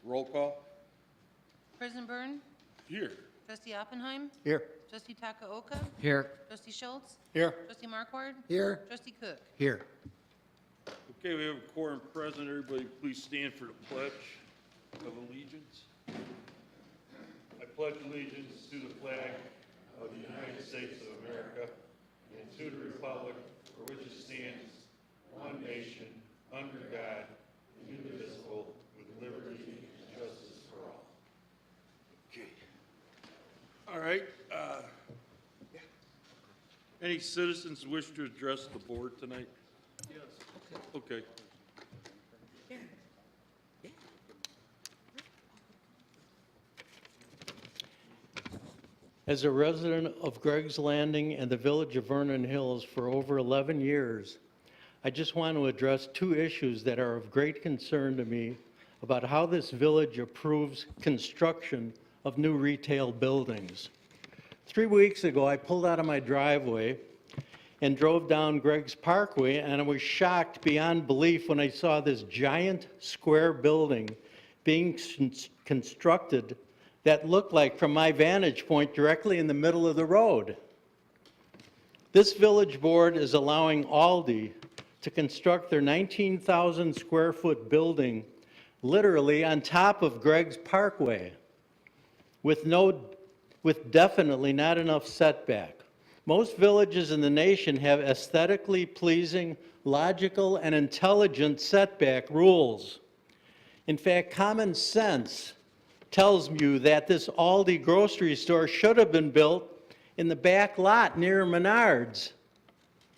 Roll call? President Byrne, Here. Trustee Oppenheim, Here. Trustee Takaoka, Here. Trustee Schultz, Here. Trustee Markward, Here. Trustee Cook. Here. Okay, we have a quorum present. Everybody please stand for the pledge of allegiance. I pledge allegiance to the flag of the United States of America and to the republic for which it stands, one nation, under God, indivisible, with liberty and justice for all. Okay. All right. Any citizens wish to address the board tonight? Yes. Okay. As a resident of Greg's Landing and the village of Vernon Hills for over 11 years, I just want to address two issues that are of great concern to me about how this village approves construction of new retail buildings. 3 weeks ago, I pulled out of my driveway and drove down Greg's Parkway, and I was shocked beyond belief when I saw this giant square building being constructed that looked like, from my vantage point, directly in the middle of the road. This village board is allowing Aldi to construct their 19,000 square foot building literally on top of Greg's Parkway with definitely not enough setback. Most villages in the nation have aesthetically pleasing, logical, and intelligent setback rules. In fact, common sense tells you that this Aldi grocery store should have been built in the back lot near Menards,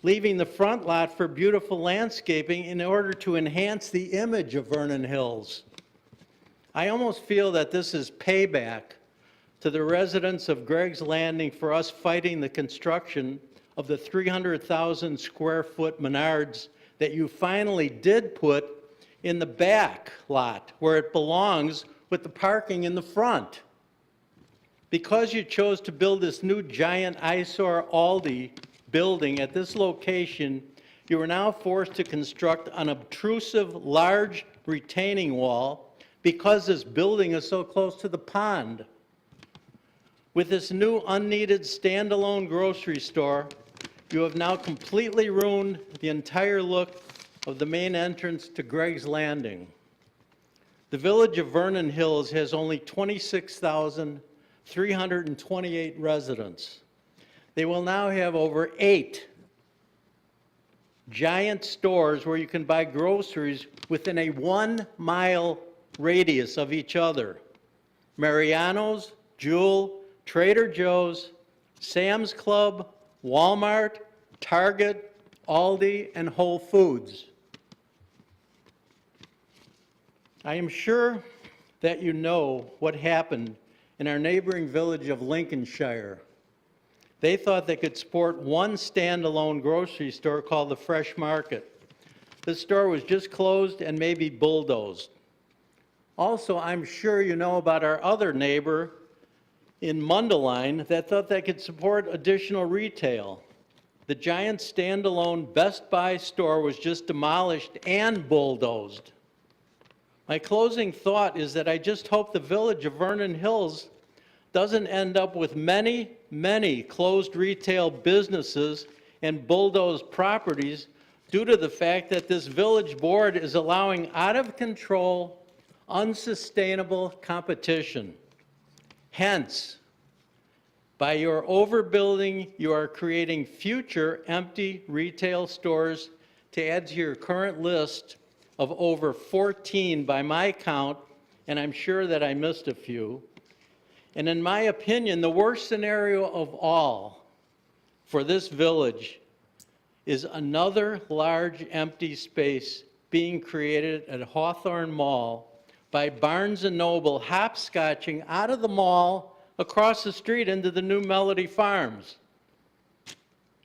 leaving the front lot for beautiful landscaping in order to enhance the image of Vernon Hills. I almost feel that this is payback to the residents of Greg's Landing for us fighting the construction of the 300,000 square foot Menards that you finally did put in the back lot where it belongs with the parking in the front. Because you chose to build this new giant eyesore Aldi building at this location, you are now forced to construct an obtrusive large retaining wall because this building is so close to the pond. With this new unneeded standalone grocery store, you have now completely ruined the entire look of the main entrance to Greg's Landing. The village of Vernon Hills has only 26,328 residents. They will now have over 8 giant stores where you can buy groceries within a 1 mile radius of each other. Mariano's, Jewel, Trader Joe's, Sam's Club, Walmart, Target, Aldi, and Whole Foods. I am sure that you know what happened in our neighboring village of Lincolnshire. They thought they could support one standalone grocery store called the Fresh Market. This store was just closed and maybe bulldozed. Also, I'm sure you know about our other neighbor in Mundelein that thought they could support additional retail. The giant standalone Best Buy store was just demolished and bulldozed. My closing thought is that I just hope the village of Vernon Hills doesn't end up with many, many closed retail businesses and bulldozed properties due to the fact that this village board is allowing out of control, unsustainable competition. Hence, by your overbuilding, you are creating future empty retail stores to add to your current list of over 14 by my count, and I'm sure that I missed a few. And in my opinion, the worst scenario of all for this village is another large empty space being created at Hawthorne Mall by Barnes & Noble hopscotching out of the mall across the street into the new Melody Farms.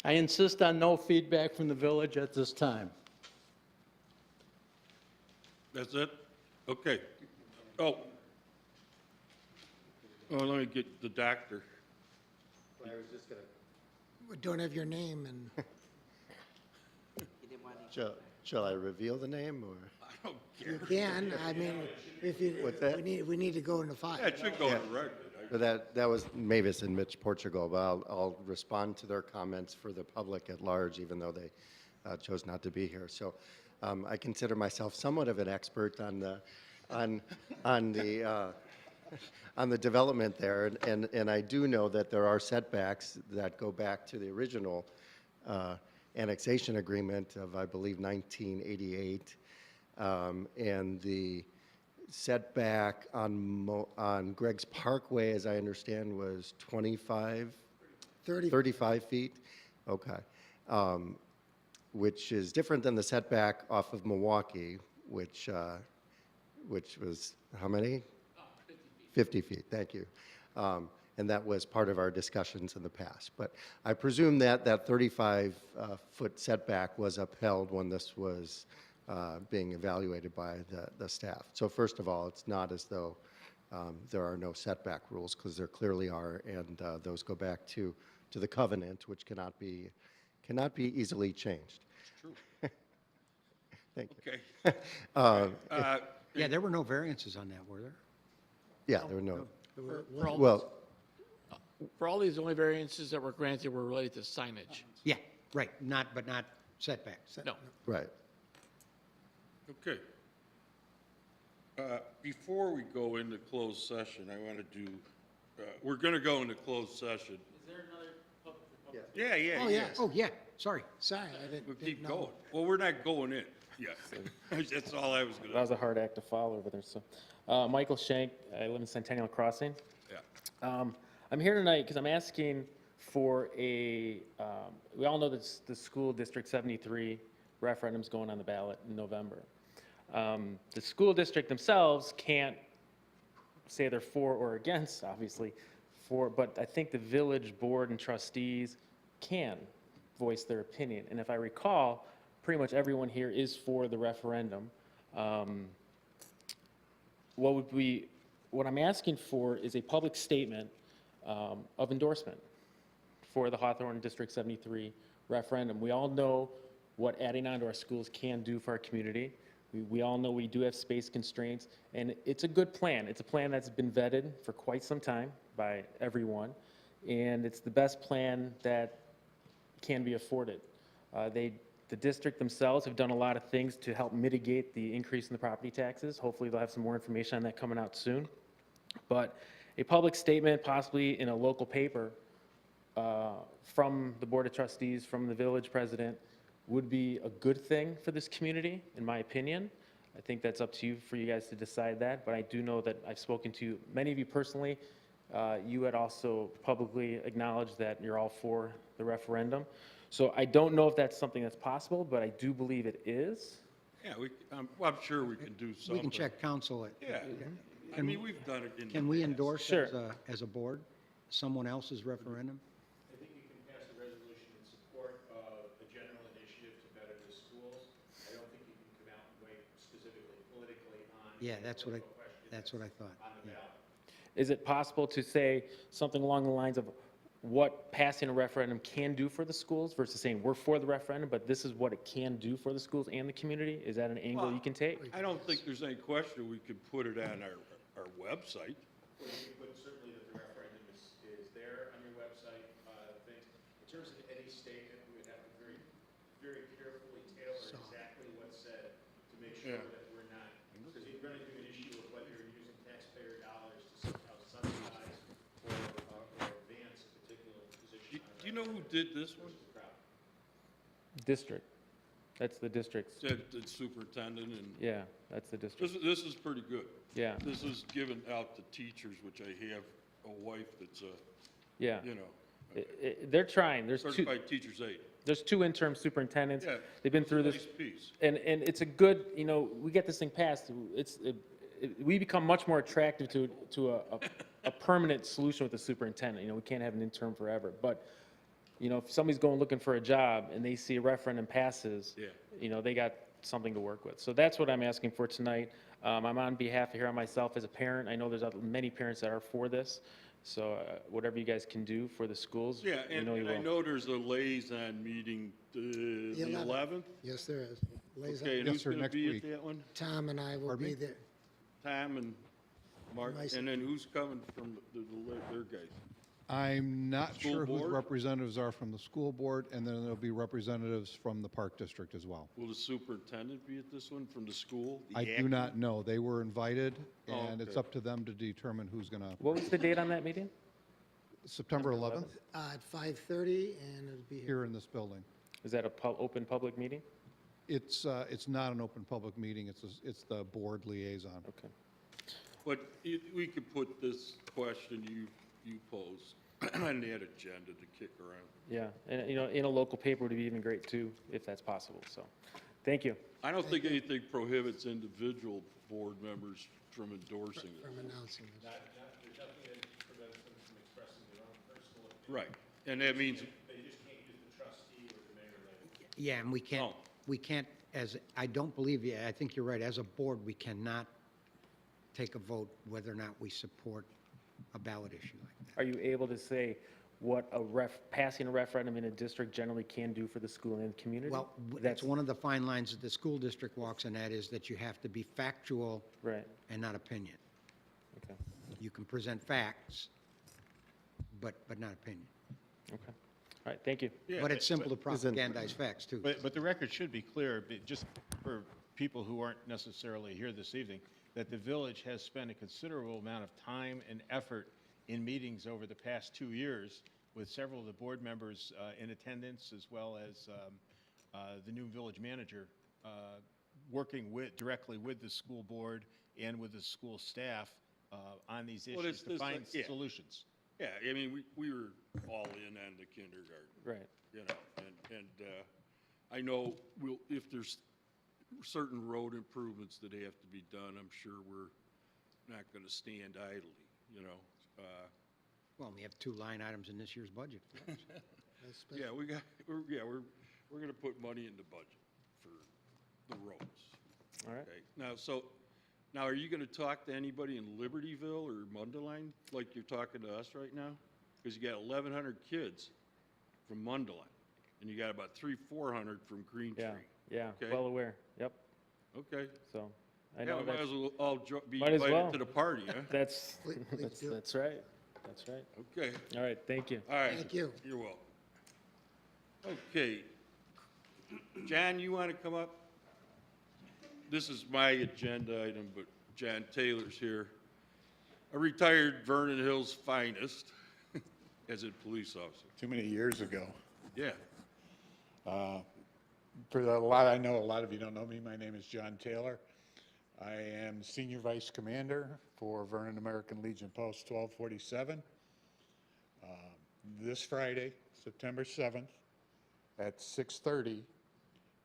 I insist on no feedback from the village at this time. That's it? Okay. Oh, let me get the doctor. I was just gonna. We don't have your name and. Shall I reveal the name or? don't You care. can, I mean, if you, What's that? we need to go into five. Yeah, it should go on the record. But that was Mavis and Mitch Portugal, but I'll respond to their comments for the public at large, even though they chose not to be here. So I consider myself somewhat of an expert on the development there, and I do know that there are setbacks that go back to the original annexation agreement of, I believe, 1988, and the setback on Greg's Parkway, as I understand, was 25, 35 feet? Okay. Which is different than the setback off of Milwaukee, which was how many? 50 feet, thank you. And that was part of our discussions in the past. But I presume that 35-foot setback was upheld when this was being evaluated by the staff. So first of all, it's not as though there are no setback rules, because there clearly are, and those go back to the covenant, which cannot be easily changed. True. Thank you. Okay. Yeah, there were no variances on that, were there? Yeah, there were no, For all- well, For all these, the only variances that were granted were related to signage. Yeah, right, but not setbacks. No. right. Okay. Before we go into closed session, I want to do, we're going to go into closed session. Is there another public? Yeah. Oh, yes. Oh, yeah, sorry. Sorry, I We'll didn't keep know. going. Well, we're not going in yet. That's all I was going That was to a hard act to follow over there, so. Michael Shank, I live in Centennial Crossing. Yeah. I'm here tonight because I'm asking for we all know that the school District 73 referendum's going on the ballot in November. The school district themselves can't say they're for or against, obviously, but I think the village board and trustees can voice their opinion. And if I recall, pretty much everyone here is for the referendum. What I'm asking for is a public statement of endorsement for the Hawthorne District 73 referendum. We all know what adding on to our schools can do for our community. We all know we do have space constraints, and it's a good plan. It's a plan that's been vetted for quite some time by everyone, and it's the best plan that can be afforded. The district themselves have done a lot of things to help mitigate the increase in the property taxes. Hopefully they'll have some more information on that coming out soon. But a public statement, possibly in a local paper, from the Board of Trustees, from the village president, would be a good thing for this community, in my opinion. I think that's up to you, for you guys to decide that, but I do know that I've spoken to many of you personally. You had also publicly acknowledged that you're all for the referendum. So I don't know if that's something that's possible, but I do believe it is. Yeah, well, I'm sure we can do something. We can check counsel it. Yeah. I mean, we've done it in. Can we endorse Sure. as a board, someone else's referendum? I think you can pass a resolution in support of a general initiative to better the schools. I don't think you can come out and weigh specifically politically on. Yeah, a that's what political question I thought. on the yeah. ballot. Is it possible to say something along the lines of what passing a referendum can do for the schools versus saying we're for the referendum, but this is what it can do for the schools and the community? Is that an angle you can take? I don't think there's any question we could put it on our website. Well, you can put certainly that the referendum is there on your website, things. In terms of any statement, we would have to very, very carefully tailor exactly what's said to make sure Yeah. that we're not, because you're going to do an issue of whether you're using taxpayer dollars to somehow subsidize or advance a particular position. Do you know who did this one? District. That's the district's. Said the superintendent, and Yeah, that's the district. this is pretty good. Yeah, This is given out to teachers, which I have a wife that's yeah. you know, They're trying. certified teacher's aide. There's two interim superintendents. Yeah. They've been through this. Nice piece. And it's a good, we get this thing passed, we become much more attractive to a permanent solution with the superintendent. We can't have an interim forever. But, if somebody's going looking for a job and they see a referendum passes, Yeah. they got something to work with. So that's what I'm asking for tonight. I'm on behalf here on myself as a parent. I know there's many parents that are for this. So whatever you guys can do for the schools, Yeah, we and know you and I will. know there's a liaison meeting, the 11th? Yes, there is. Liaison. Okay, and Yes, who's sir, going to next be at week. that one? Tom and I will Pardon be me? there. Tom and Mark, Myself. and then who's coming from their guys? I'm not School sure who the board? representatives are from the school board, and then there'll be representatives from the park district as well. Will the superintendent be at this one from the school? The I do acting? not know. They were invited, Oh, and it's okay. up to them to determine who's going to, What was the date on that meeting? September 11th, At 5:30, and it'll be here. here in this building. Is that a open public meeting? It's not an open public meeting, it's the board liaison. Okay. But we could put this question you posed on that agenda to kick around. Yeah, and, in a local paper would be even great too, if that's possible, so, thank you. I don't think anything prohibits individual board members from endorsing it. From announcing this. There's nothing that prevents them from expressing their own personal opinion. Right, and that means, They just can't use the trustee or the mayor like. Yeah, and Oh. we can't, I don't believe you, I think you're right, as a board, we cannot take a vote whether or not we support a ballot issue like that. Are you able to say what passing a referendum in a district generally can do for the school and the community? Well, that's one of the fine lines that the school district walks, and that is that you have to be factual Right, and not opinion. okay, You can present facts, but not opinion. okay. All right, thank you. Yeah, But it's simple to Isn't- propagandize facts, too. But the record should be clear, just for people who aren't necessarily here this evening, that the village has spent a considerable amount of time and effort in meetings over the past 2 years with several of the board members in attendance, as well as the new village manager, working directly with the school board and with the school staff on these Well, issues to this, find yeah. solutions. yeah, I mean, we were all in on the kindergarten. Right. And I know if there's certain road improvements that have to be done, I'm sure we're not going to stand idly, Well, we have 2 line items in this year's budget. That's spe- Yeah, we're going to put money in the budget for the roads. All right. Okay, now are you going to talk to anybody in Libertyville or Mundelein like you're talking to us right now? Because you got 1,100 kids from Mundelein, and you got about 400 from Green Tree. Yeah, Okay. well aware, yep, Okay. so, I Yeah, know we might as that's, well all be Might as well. invited to the party, huh? that's, Please do. that's right, that's right. Okay, All right, thank you. all right. Thank you. You're welcome. Okay. John, you want to come up? This is my agenda item, but John Taylor's here. A retired Vernon Hills finest as a police officer. Too many years ago. Yeah. For a lot, I know a lot of you don't know me. My name is John Taylor. I am Senior Vice Commander for Vernon American Legion Post 1247. This Friday, September 7th, at 6:30,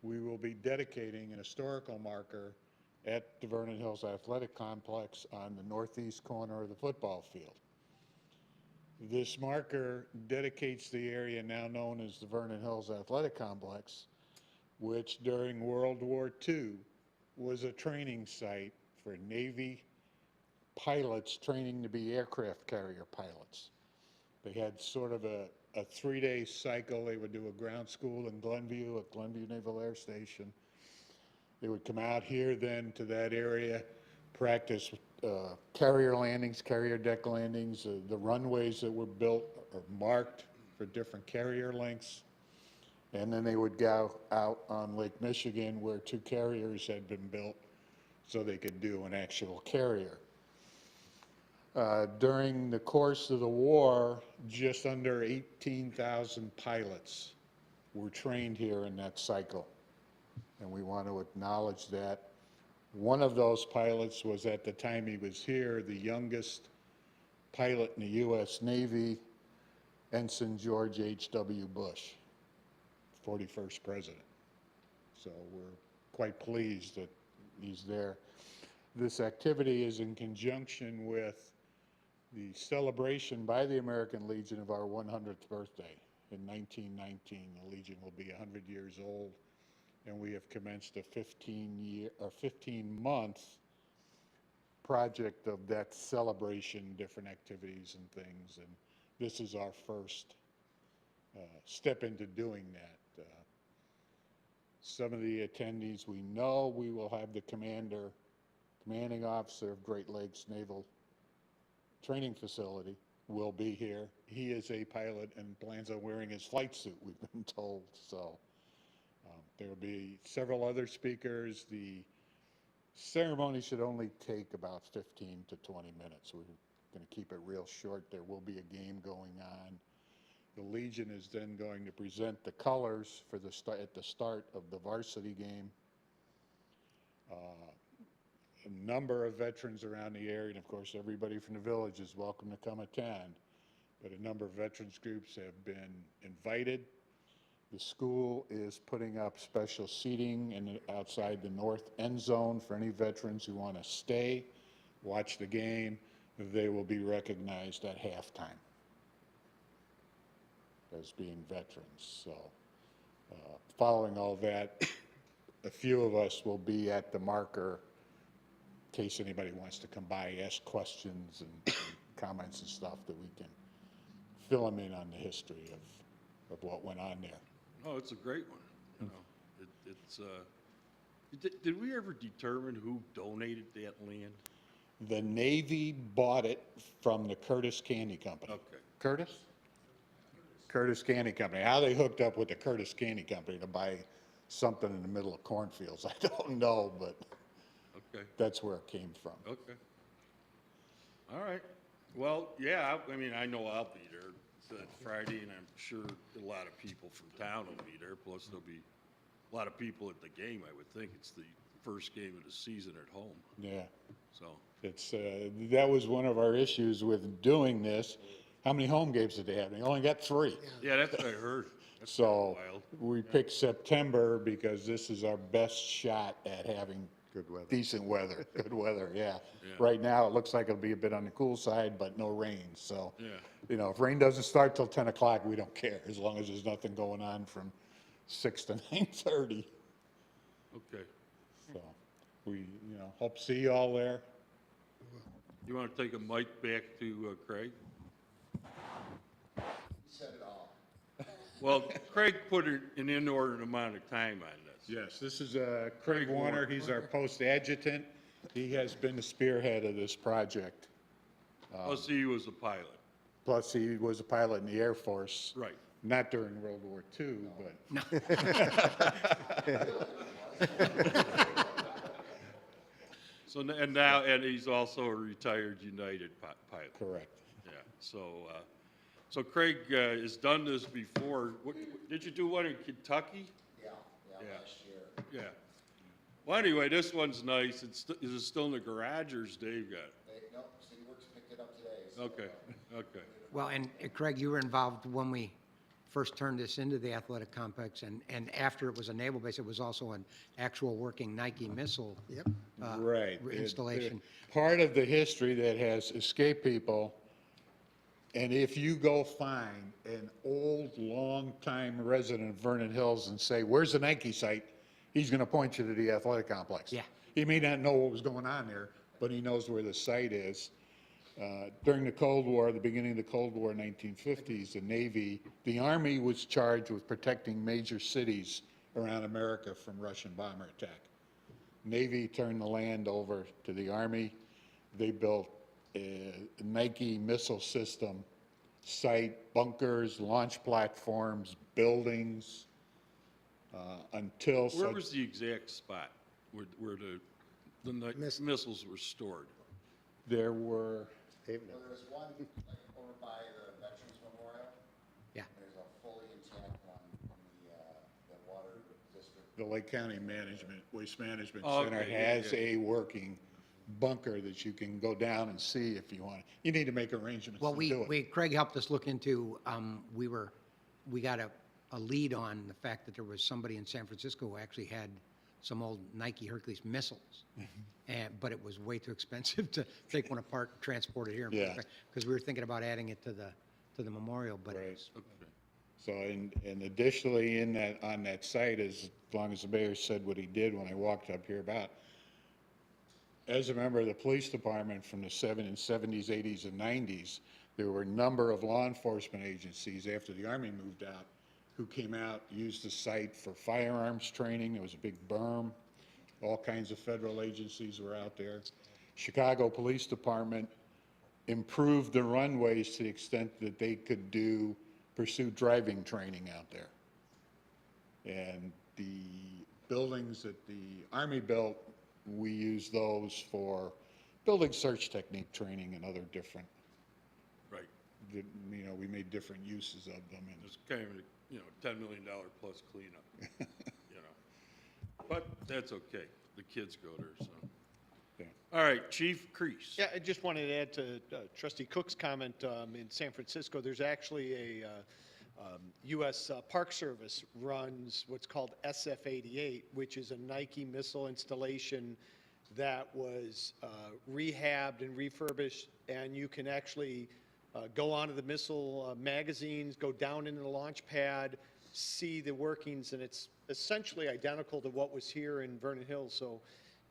we will be dedicating an historical marker at the Vernon Hills Athletic Complex on the northeast corner of the football field. This marker dedicates the area now known as the Vernon Hills Athletic Complex, which during World War II was a training site for Navy pilots training to be aircraft carrier pilots. They had sort of a 3-day cycle. They would do a ground school in Glenview at Glenview Naval Air Station. They would come out here then to that area, practice carrier landings, carrier deck landings. The runways that were built are marked for different carrier lengths. And then they would go out on Lake Michigan where 2 carriers had been built so they could do an actual carrier. During the course of the war, just under 18,000 pilots were trained here in that cycle. And we want to acknowledge that. One of those pilots was, at the time he was here, the youngest pilot in the U.S. Navy, Ensign George H.W. Bush, 41st president. So we're quite pleased that he's there. This activity is in conjunction with the celebration by the American Legion of our 100th birthday. In 1919, the Legion will be 100 years old. and we have commenced a 15-month project of that celebration, different activities and things, and this is our first step into doing that. Some of the attendees we know, we will have the commanding officer of Great Lakes Naval Training Facility will be here. He is a pilot and plans on wearing his flight suit, we've been told. So there will be several other speakers. The ceremony should only take about 15 to 20 minutes. We're going to keep it real short. There will be a game going on. The Legion is then going to present the colors for at the start of the varsity game. A number of veterans around the area, and of course everybody from the village is welcome to come attend, but a number of veterans groups have been invited. The school is putting up special seating outside the north end zone for any veterans who want to stay, watch the game. They will be recognized at halftime as being veterans. So following all that, a few of us will be at the marker in case anybody wants to come by, ask questions and comments and stuff, that we can fill them in on the history of what went on there. Oh, it's a great one. You know, did we ever determine who donated that land? The Navy bought it from the Curtis Candy Company. Okay. Curtis Candy Company. How they hooked up with the Curtis Candy Company to buy something in the middle of cornfields, I don't know, but Okay. that's where it came from. Okay. All right. Well, yeah, I mean, I know I'll be there that Friday, and I'm sure a lot of people from town will be there. Plus, there'll be a lot of people at the game, I would think. It's the first game of the season at home. Yeah. So, It's, that was one of our issues with doing this. How many home games did they have? They only got 3. yeah, that's what I heard. That's So wild. we picked September because this is our best shot at having Good weather. decent weather, good weather, yeah. Yeah. Right now, it looks like it'll be a bit on the cool side, but no rain, so. Yeah. You know, if rain doesn't start till 10 o'clock, we don't care, as long as there's nothing going on from 6 to 9:30. Okay. So we, hope to see you all there. You want to take a mic back to Craig? Said it all. Well, Craig put an inordinate amount of time on this. Yes, this is Craig Warner, he's our post adjutant. He has been the spearhead of this project. Plus, he was a pilot. Plus, he was a pilot in the Air Force. Right. Not during World War II, but. So, and he's also a retired United pilot. Correct. Yeah, so Craig has done this before. Did you do one in Kentucky? Yeah, Yeah. last year. Yeah. Well, anyway, this one's nice. Is it still in the garage, or is Dave got it? No, City Works picked it up today. So, Okay, okay. Well, and Craig, you were involved when we first turned this into the athletic complex, and after it was a naval base, it was also an actual working Nike missile Right. installation. Part of the history that has escaped people, and if you go find an old, long-time resident of Vernon Hills and say, where's the Nike site? He's going to point you to the athletic complex. Yeah. He may not know what was going on there, but he knows where the site is. During the Cold War, the beginning of the Cold War, 1950s, the Army was charged with protecting major cities around America from Russian bomber attack. Navy turned the land over to the Army. They built a Nike missile system site, bunkers, launch platforms, buildings, until Where such. was the exact spot where the missiles were stored? There were, Well, there's one like over by the Veterans Memorial. Yeah. There's a fully intact one in the water district. the Lake County Waste Management Oh, Center okay, yeah, has a working bunker that you can go down and see if you want. You need to make arrangements Well, to do it. Craig helped us look into, we got a lead on the fact that there was somebody in San Francisco who actually had some old Nike Hercules missiles. But it was way too expensive to take one apart and transport it here. Yeah. Because we were thinking about adding it to the memorial, but Right. it's, Okay. So, and additionally, in that, on that site, as long as the mayor said what he did when I walked up here about, as a member of the police department from the 70s, 80s, and 90s, there were a number of law enforcement agencies after the Army moved out who came out, used the site for firearms training. There was a big berm. All kinds of federal agencies were out there. Chicago Police Department improved the runways to the extent that they could pursue driving training out there. And the buildings that the Army built, we use those for building search technique training and other different, Right. you know, we made different uses of them. And It's kind of a, you know, $10 million plus cleanup, you know. But that's okay. The kids go there, so. Yeah. All right, Chief Crease. Yeah, I just wanted to add to Trustee Cook's comment. In San Francisco, there's actually a U.S. Park Service runs what's called SF-88, which is a Nike missile installation that was rehabbed and refurbished, and you can actually go onto the missile magazines, go down into the launch pad, see the workings, and it's essentially identical to what was here in Vernon Hills. So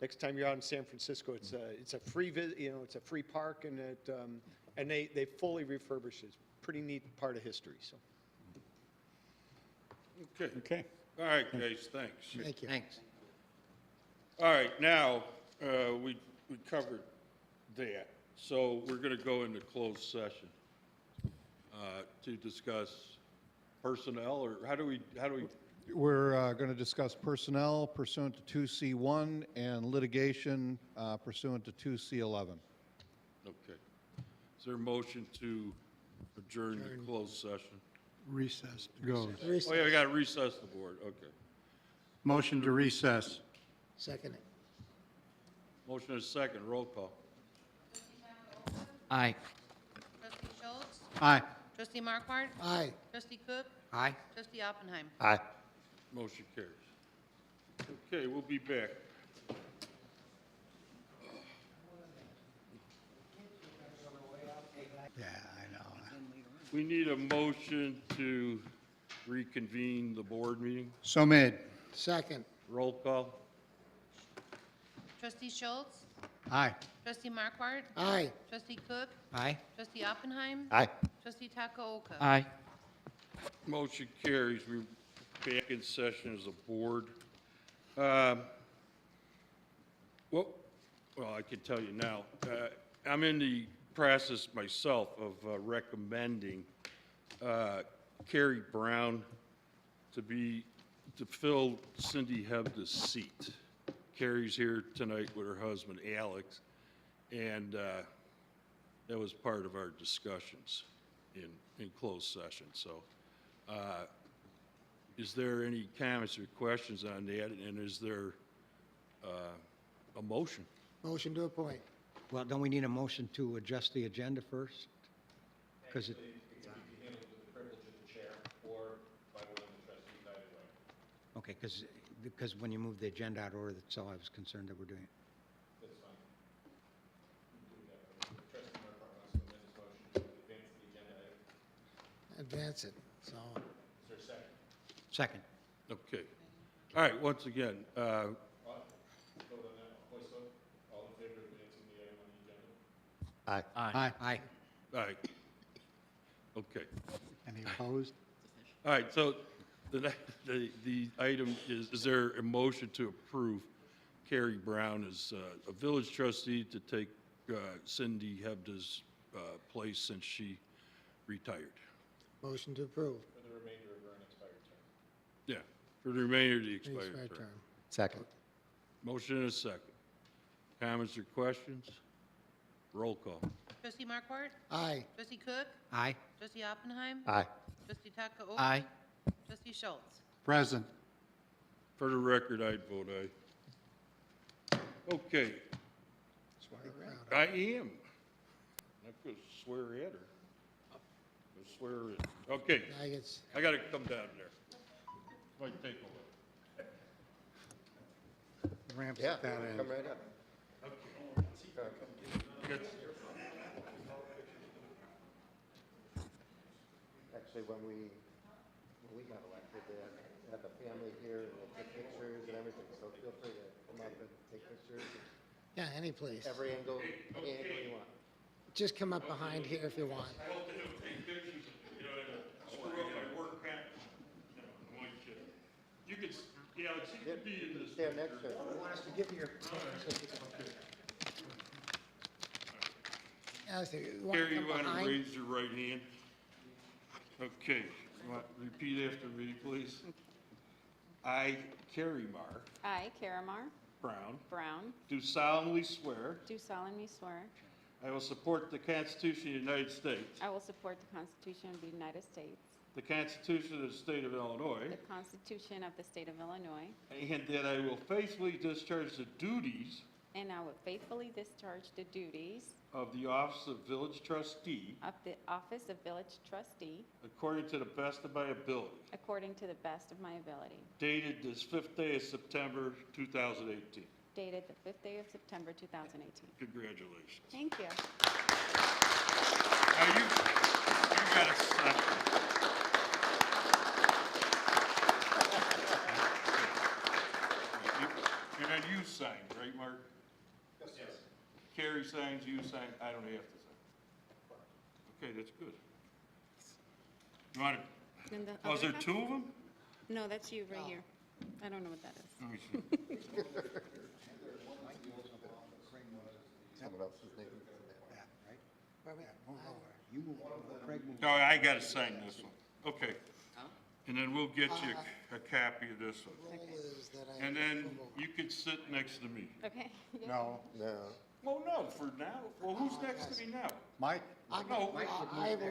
next time you're out in San Francisco, it's a free visit, you know, it's a free park, and they fully refurbish it. Pretty neat part of history. So. Okay. Okay. All right, guys, thanks. Thank you. Thanks. All right, now, we covered that. So we're going to go into closed session to discuss personnel, or how do we, We're going to discuss personnel pursuant to 2C1 and litigation pursuant to 2C11. okay. Is there a motion to adjourn the closed session? Recess. Goes. Oh, yeah, we got to recess the board, okay. Motion to recess. Second. Motion is second, roll call. Aye. Trustee Schultz? Aye. Trustee Markwart? Aye. Trustee Cook? Aye. Trustee Oppenheim? Aye. Motion carries. Okay, we'll be back. Yeah, I know. We need a motion to reconvene the board meeting. So made. Second. Roll call. Trustee Schultz? Aye. Trustee Markwart? Aye. Trustee Cook? Aye. Trustee Oppenheim? Aye. Trustee Takaoka? Aye. Motion carries. We're back in session as a board. Well, I can tell you now, I'm in the process myself of recommending Carrie Brown to fill Cindy Hebda's seat. Carrie's here tonight with her husband, Alex, and that was part of our discussions in closed session. So is there any comments or questions on that, and is there a motion? Motion to appoint. Well, don't we need a motion to adjust the agenda first? Because it, okay, because when you move the agenda out of order, that's all I was concerned that we're doing. Advance it, so. Is there a second? Second. Okay. All right, once again, Aye. Aye. Aye. all right. Okay. Any opposed? All right, so the item is there a motion to approve Carrie Brown as a village trustee to take Cindy Hebda's place since she retired? Motion to approve. Yeah, for the remainder of the expired term. Second. Motion and a second. Comments or questions? Roll call. Trustee Markwart? Aye. Trustee Cook? Aye. Trustee Oppenheim? Aye. Trustee Takaoka? Aye. Trustee Schultz? Present. For the record, I'd vote aye. Okay, I am. Not gonna swear at her. I'll swear her in. Okay, I gotta come down there. Might take a while. Ramps Yeah, at that end. come right up. Actually, when we we got elected, they had the family here, and they took pictures and everything, so feel free to come up and take pictures, Yeah, any place. every angle you want. Just come up behind here if you want. I hope they don't take pictures, you know, and screw up my work pattern. No, I want you. You could, Alex, you could be in this. Stand next to it. You want us to give you your Alex, you want Gary, to you come want to behind? raise your right hand? Okay, repeat after me, please. I, Carrie Marr I, Karamar Brown, Brown, do solemnly swear do solemnly swear I will support the Constitution of the United States, I will support the Constitution of the United States, the Constitution of the State of Illinois, the Constitution of the State of Illinois, and that I will faithfully discharge the duties and I will faithfully discharge the duties of the office of village trustee of the office of village trustee according to the best of my ability. according to the best of my ability. Dated this 5th day of September, 2018. Dated the 5th day of September 2018. Congratulations. Thank you. Now you got to sign. And then you sign, right, Mark? Yes. Carrie signs, you sign, I don't have to sign. Okay, that's good. You want to, And the oh, is other there cup? 2 of them? No, that's you right here. I don't know what that is. Let me see. Someone else's name. You move over, Craig moves. No, I got to sign this one. Okay. And then we'll get you a copy of this one. And then you could sit next to me. Okay. No, No. Well, no, for now. Well, who's next to me now? Mike, No, I will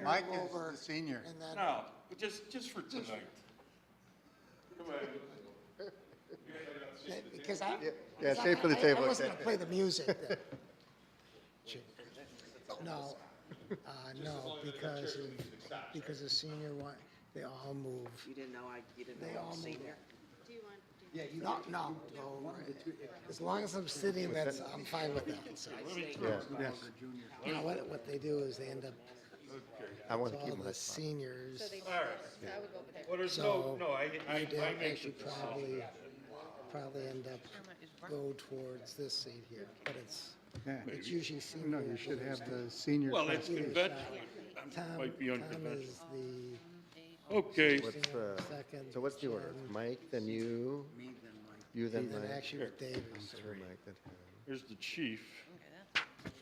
Mike move is over the senior. and then, no, just for tonight. Come on. because I. Yeah, because I- stay for the I- table, I wasn't okay. gonna play the music then. No, no, because the senior one, they all move. You didn't know They all move. Do you want? Yeah, you No, as long as I'm sitting, I'm fine with that, so. Yeah. You know, what they do is they end up, I want to all keep my the spot. seniors, So they, All right. so I would go over there. Well, there's So, no, I you'd make actually the probably end up go towards this seat here, but it's Yeah. usually senior. No, you should have the senior. Well, it's Either conventional. Tom, Might be Tom unconventional. is the Okay. What's the, second. so what's the order? Jen, Mike, then you, you, then And then Mike. actually with Dave is Then three. Mike, then Tom. Here's the chief.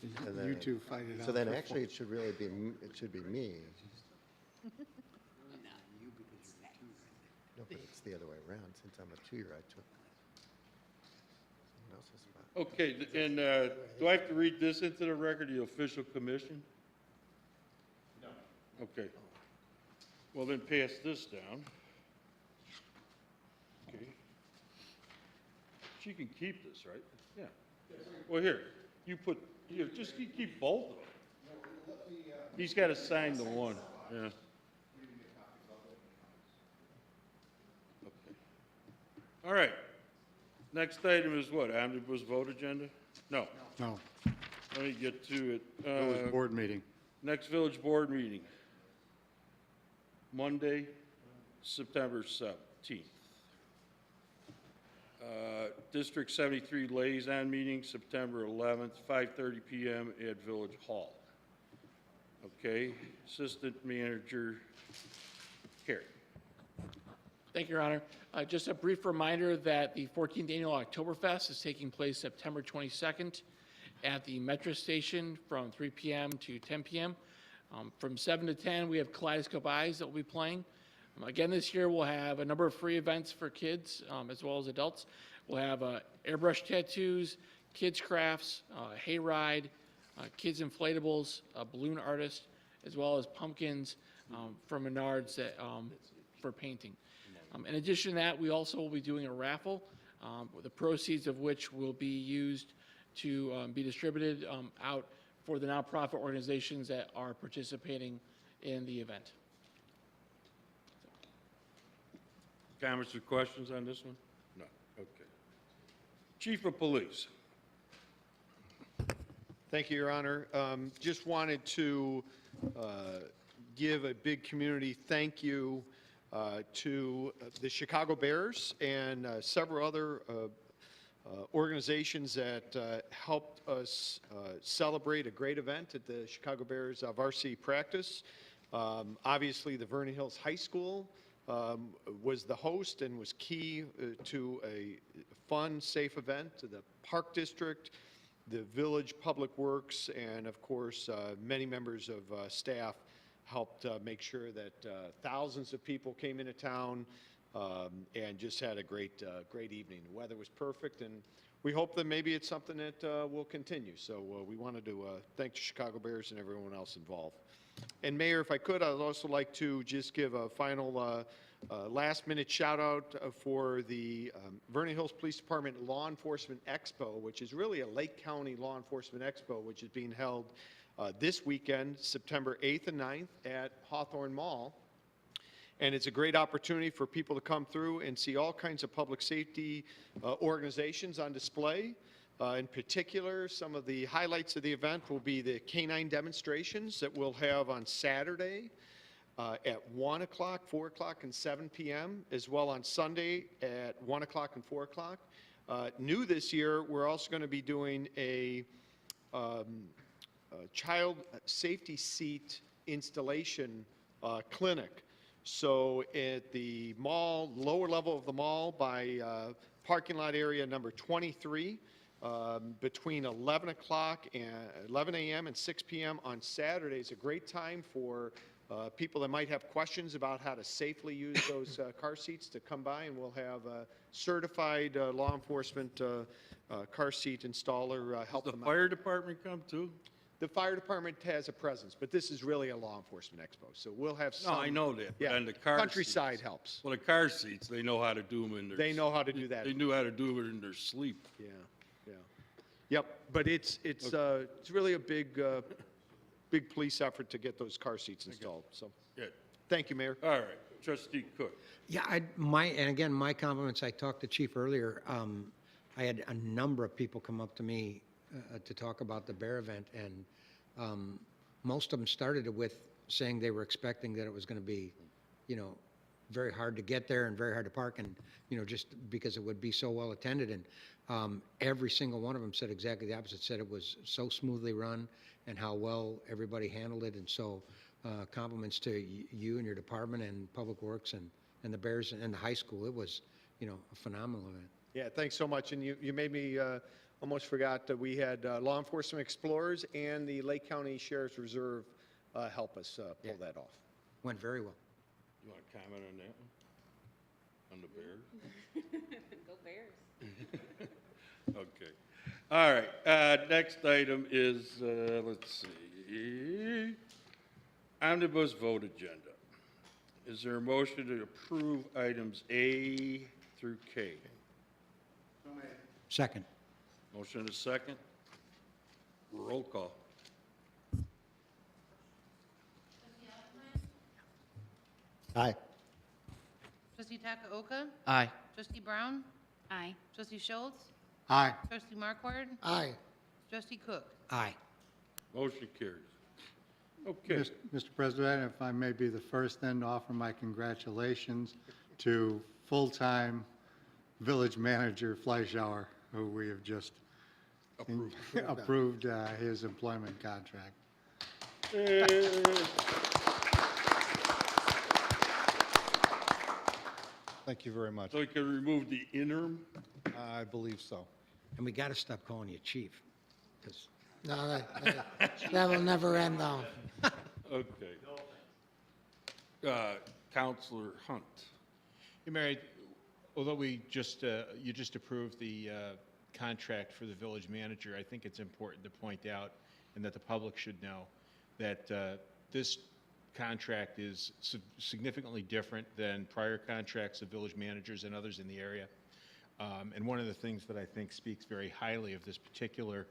And You then- two fight it out. So then for actually it should really be, it should be me. No, but it's the other way around. Since I'm a two-year, I took someone else's spot. Okay, and do I have to read this into the record, the official commission? No. Okay. Well, then pass this down. Okay. She can keep this, right? Yeah. Well, here, you keep both of them. He's got to sign the one, yeah. Okay. All right. Next item is what, omnibus vote agenda? No, No, let me get to it. it was board meeting. Next village board meeting, Monday, September 17th. District 73 liaison meeting, September 11th, 5:30 PM at Village Hall. Okay, Assistant Manager Carey. Thank you, Your Honor. Just a brief reminder that the 14th Annual Oktoberfest is taking place September 22nd at the Metro Station from 3 p.m. to 10 p.m. From 7 to 10, we have Kaleidoscope Eyes that will be playing. Again, this year, we'll have a number of free events for kids as well as adults. We'll have airbrush tattoos, kids crafts, hayride, kids inflatables, a balloon artist, as well as pumpkins from Menards that, for painting. In addition to that, we also will be doing a raffle, the proceeds of which will be used to be distributed out for the nonprofit organizations that are participating in the event. Comments or questions on this one? No, okay. Chief of Police. Thank you, Your Honor. Just wanted to give a big community thank you to the Chicago Bears and several other organizations that helped us celebrate a great event at the Chicago Bears varsity practice. Obviously, the Vernon Hills High School was the host and was key to a fun, safe event. The Park District, the Village Public Works, and of course, many members of staff helped make sure that thousands of people came into town and just had a great evening. The weather was perfect, and we hope that maybe it's something that will continue. So we wanted to thank the Chicago Bears and everyone else involved. And Mayor, if I could, I'd also like to just give a final last-minute shout-out for the Vernon Hills Police Department Law Enforcement Expo, which is really a Lake County Law Enforcement Expo, which is being held this weekend, September 8th and 9th at Hawthorne Mall. And it's a great opportunity for people to come through and see all kinds of public safety organizations on display. In particular, some of the highlights of the event will be the canine demonstrations that we'll have on Saturday at 1 o'clock, 4 o'clock, and 7 p.m., as well on Sunday at 1 o'clock and 4 o'clock. New this year, we're also going to be doing a child safety seat installation clinic. So at the mall, lower level of the mall by parking lot area number 23, between 11 o'clock and 11 a.m. and 6 p.m. on Saturday is a great time for people that might have questions about how to safely use those car seats to come by, and we'll have a certified law enforcement car seat installer help them out. The fire department come too? The fire department has a presence, but this is really a law enforcement expo, so we'll have some. No, I know that. Yeah, And the car countryside seats. helps. Well, the car seats, they know how to do them in their. They know how to do that. They knew how to do it in their sleep. Yeah, yeah. Yep, but it's really a big police effort to get those car seats installed, so. Good. Thank you, Mayor. All right, trustee Cook. Yeah, and again, my compliments, I talked to Chief earlier. I had a number of people come up to me to talk about the bear event, and most of them started it with saying they were expecting that it was going to be, very hard to get there and very hard to park, and, just because it would be so well attended. And every single one of them said exactly the opposite, said it was so smoothly run and how well everybody handled it. And so compliments to you and your department and Public Works and the Bears and the high school. It was, a phenomenal event. Yeah, thanks so much, and you made me almost forgot that we had law enforcement explorers and the Lake County Sheriff's Reserve help us pull that off. Went very well. You want to comment on that one? On the Bears? Go Bears. Okay. All right, next item is, let's see, omnibus vote agenda. Is there a motion to approve items A through K? Second. Motion and a second. Roll call. Aye. Trustee Takaoka? Aye. Trustee Brown? Aye. Trustee Schultz? Aye. Trustee Markward? Aye. Trustee Cook? Aye. Motion carries. Okay. Mr. President, if I may be the first then to offer my congratulations to full-time village manager Fleischauer, who we have just approved his employment contract. Thank you very much. So we can remove the interim? I believe so. And we got to stop calling you chief, because No, that will never end, though. Okay. Counselor Hunt. Hey, Mary, although we just, you just approved the contract for the village manager, I think it's important to point out, and that the public should know, that this contract is significantly different than prior contracts of village managers and others in the area. And one of the things that I think speaks very highly of this particular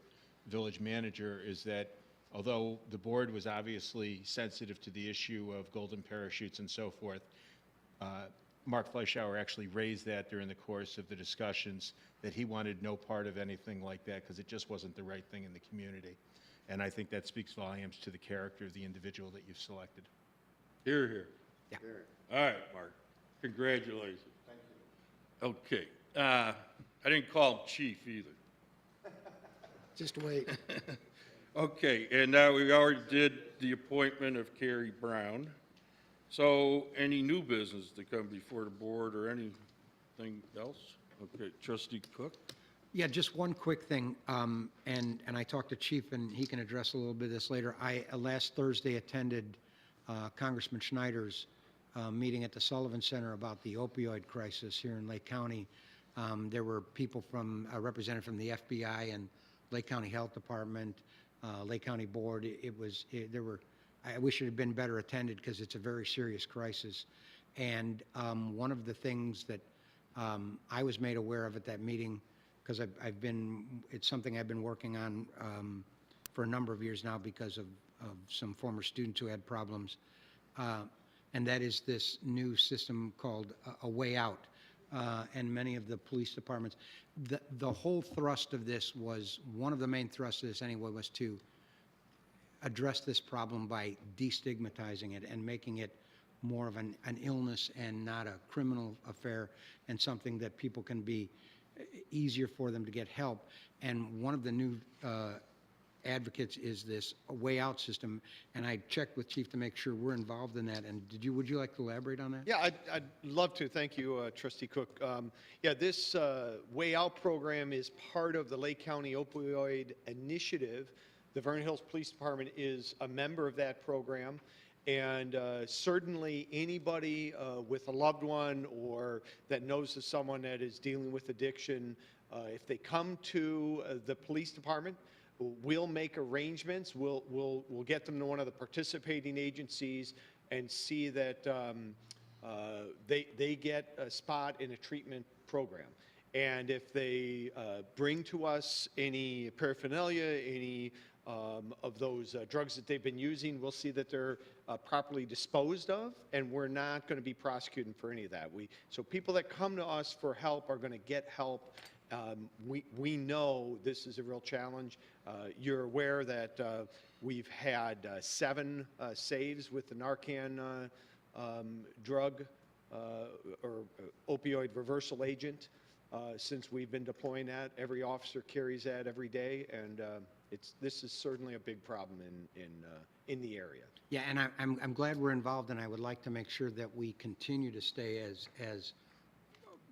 village manager is that although the board was obviously sensitive to the issue of golden parachutes and so forth, Mark Fleischauer actually raised that during the course of the discussions, that he wanted no part of anything like that because it just wasn't the right thing in the community. And I think that speaks volumes to the character of the individual that you've selected. Here, here. Yeah. All right, Mark. Congratulations. Thank you. Okay. I didn't call him chief either. Just wait. Okay, and now we already did the appointment of Carrie Brown. So any new business to come before the board or anything else? Okay, Trustee Cook? Yeah, just one quick thing, and I talked to Chief, and he can address a little bit of this later. I, last Thursday, attended Congressman Schneider's meeting at the Sullivan Center about the opioid crisis here in Lake County. There were people from, a representative from the FBI and Lake County Health Department, Lake County Board. I wish it had been better attended because it's a very serious crisis. And one of the things that I was made aware of at that meeting, because it's something I've been working on for a number of years now because of some former students who had problems, and that is this new system called a way out. And many of the police departments, the whole thrust of this was, one of the main thrusts of this anyway, was to address this problem by destigmatizing it and making it more of an illness and not a criminal affair, and something that people can be easier for them to get help. And one of the new advocates is this way out system, and I checked with Chief to make sure we're involved in that. And would you like to elaborate on that? Yeah, I'd love to. Thank you, Trustee Cook. Yeah, this Way Out program is part of the Lake County Opioid Initiative. The Vernon Hills Police Department is a member of that program. And certainly anybody with a loved one or that knows of someone that is dealing with addiction, if they come to the police department, we'll make arrangements. We'll get them to one of the participating agencies and see that they get a spot in a treatment program. And if they bring to us any paraphernalia, any of those drugs that they've been using, we'll see that they're properly disposed of, and we're not going to be prosecuting for any of that. So people that come to us for help are going to get help. We know this is a real challenge. You're aware that we've had 7 saves with the Narcan drug or opioid reversal agent since we've been deploying that. Every officer carries that every day, and this is certainly a big problem in the area. Yeah, and I'm glad we're involved, and I would like to make sure that we continue to stay as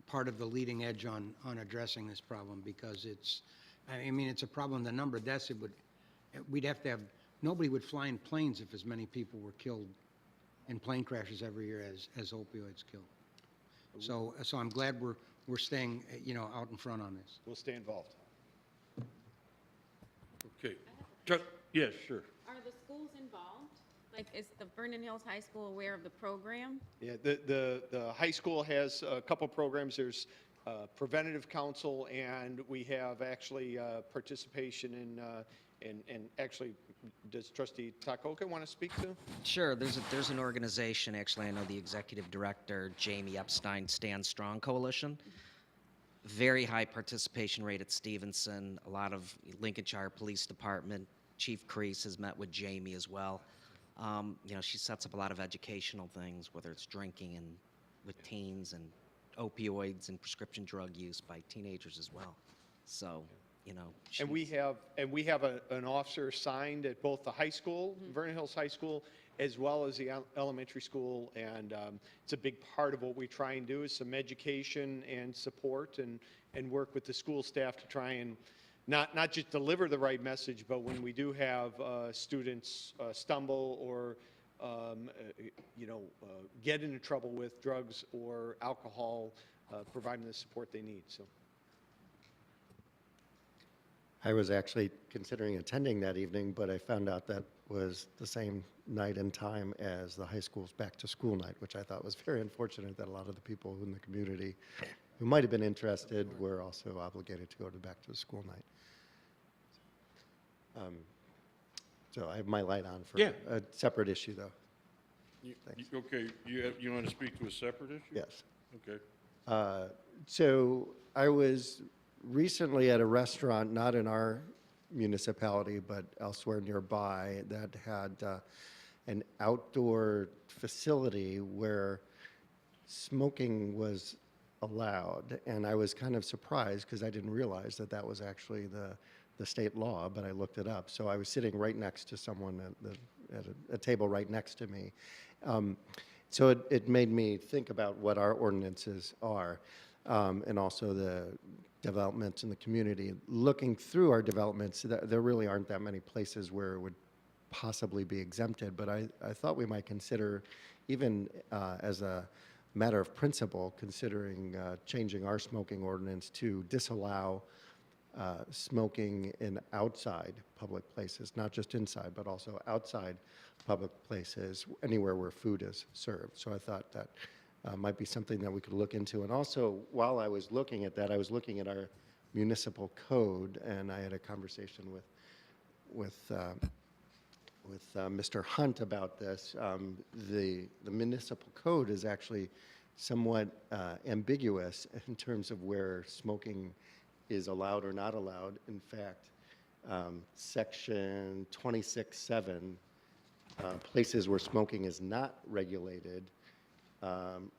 part of the leading edge on addressing this problem, because it's a problem. The number of deaths we'd have to have, nobody would fly in planes if as many people were killed in plane crashes every year as opioids kill. So I'm glad we're staying, out in front on this. We'll stay involved. Okay. Yeah, sure. Are the schools involved? Like, is the Vernon Hills High School aware of the program? Yeah, the high school has a couple programs. There's preventative counsel, and we have actually participation in actually, does Trustee Takoka want to speak to? Sure. There's an organization, actually, I know the executive director, Jamie Epstein, Stand Strong Coalition. Very high participation rate at Stevenson. A lot of Lincolnshire Police Department. Chief Crease has met with Jamie as well. She sets up a lot of educational things, whether it's drinking and with teens, and opioids and prescription drug use by teenagers as well. So, And we have an officer assigned at both the high school, Vernon Hills High School, as well as the elementary school, and it's a big part of what we try and do is some education and support, and work with the school staff to try and not just deliver the right message, but when we do have students stumble or get into trouble with drugs or alcohol, providing the support they need. So. I was actually considering attending that evening, but I found out that was the same night and time as the high school's back-to-school night, which I thought was very unfortunate that a lot of the people in the community who might have been interested were also obligated to go to back-to-school night. So I have my light on for a separate issue, though. Okay, you want to speak to a separate issue? Yes. Okay. So I was recently at a restaurant, not in our municipality, but elsewhere nearby, that had an outdoor facility where smoking was allowed, and I was kind of surprised because I didn't realize that that was actually the state law, but I looked it up. So I was sitting right next to someone at a table right next to me. So it made me think about what our ordinances are, and also the developments in the community. Looking through our developments, there really aren't that many places where it would possibly be exempted, but I thought we might consider, even as a matter of principle, considering changing our smoking ordinance to disallow smoking in outside public places, not just inside, but also outside public places, anywhere where food is served. So I thought that might be something that we could look into. And also, while I was looking at that, I was looking at our municipal code, and I had a conversation with Mr. Hunt about this. The municipal code is actually somewhat ambiguous in terms of where smoking is allowed or not allowed. In fact, section 26(7), places where smoking is not regulated,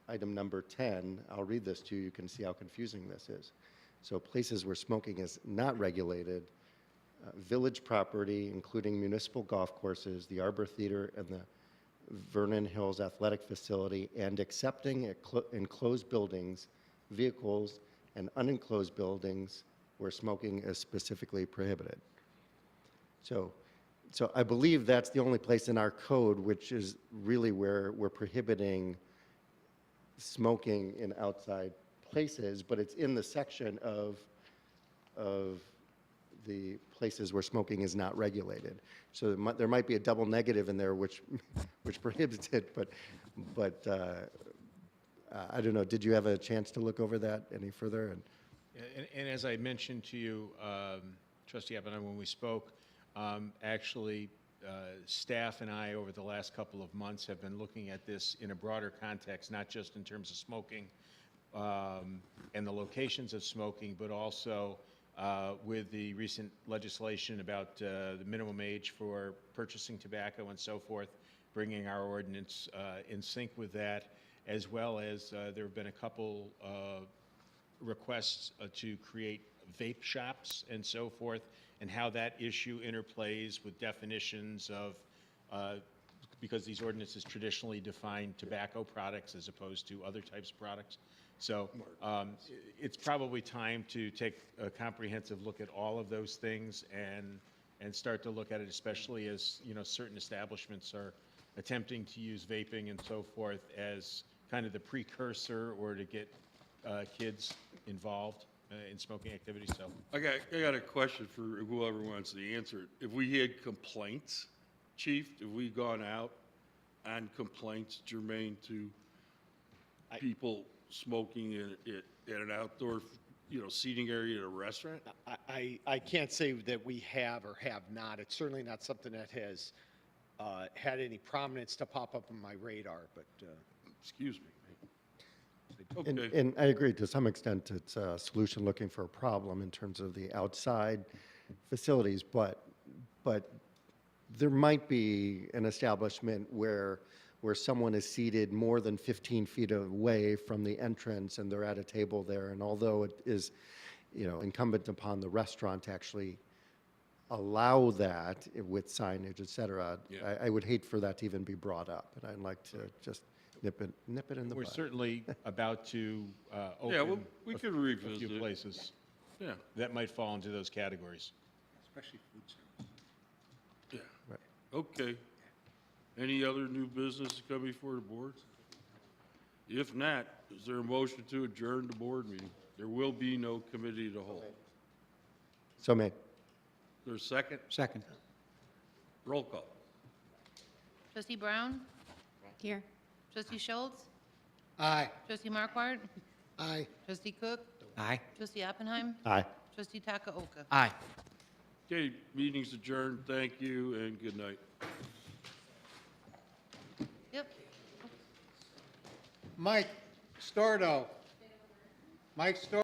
item number 10, I'll read this to you, you can see how confusing this is. So places where smoking is not regulated, village property, including municipal golf courses, the Arbor Theater, and the Vernon Hills Athletic Facility, and accepting enclosed buildings, vehicles, and unenclosed buildings where smoking is specifically prohibited. So I believe that's the only place in our code which is really where we're prohibiting smoking in outside places, but it's in the section of the places where smoking is not regulated. So there might be a double negative in there which prohibits it, but I don't know. Did you have a chance to look over that any further? And as I mentioned to you, Trustee Oppenheim, when we spoke, actually, staff and I, over the last couple of months, have been looking at this in a broader context, not just in terms of smoking and the locations of smoking, but also with the recent legislation about the minimum age for purchasing tobacco and so forth, bringing our ordinance in sync with that, as well as there have been a couple requests to create vape shops and so forth, and how that issue interplays with definitions of, because these ordinances traditionally define tobacco products as opposed to other types of products. So it's probably time to take a comprehensive look at all of those things and start to look at it, especially as, you know, certain establishments are attempting to use vaping and so forth as kind of the precursor or to get kids involved in smoking activities. So I got a question for whoever wants to answer it. If we had complaints, Chief, if we gone out on complaints germane to people smoking at an outdoor, you know, seating area at a restaurant? I can't say that we have or have not. It's certainly not something that has had any prominence to pop up on my radar, but. Excuse me. And I agree, to some extent, it's a solution looking for a problem in terms of the outside facilities, but there might be an establishment where someone is seated more than 15 feet away from the entrance and they're at a table there, and although it is, you know, incumbent upon the restaurant to actually allow that with signage, et cetera, Yeah. I would hate for that to even be brought up, and I'd like to just nip it in the we're bud. certainly about to open Yeah, well, we could a revisit few it. places Yeah. that might fall into those categories. Especially food service. Yeah. Right. Okay. Any other new business to come before the board? If not, is there a motion to adjourn the board meeting? There will be no committee to hold. So made. Is there a second? Second. Roll call. Trustee Brown? Here. Trustee Schultz? Aye. Trustee Markwart? Aye. Trustee Cook? Aye. Trustee Oppenheim? Aye. Trustee Takaoka? Aye. Okay, meeting's adjourned. Thank you and good night. Yep. Mike Stordo. Mike Stordo.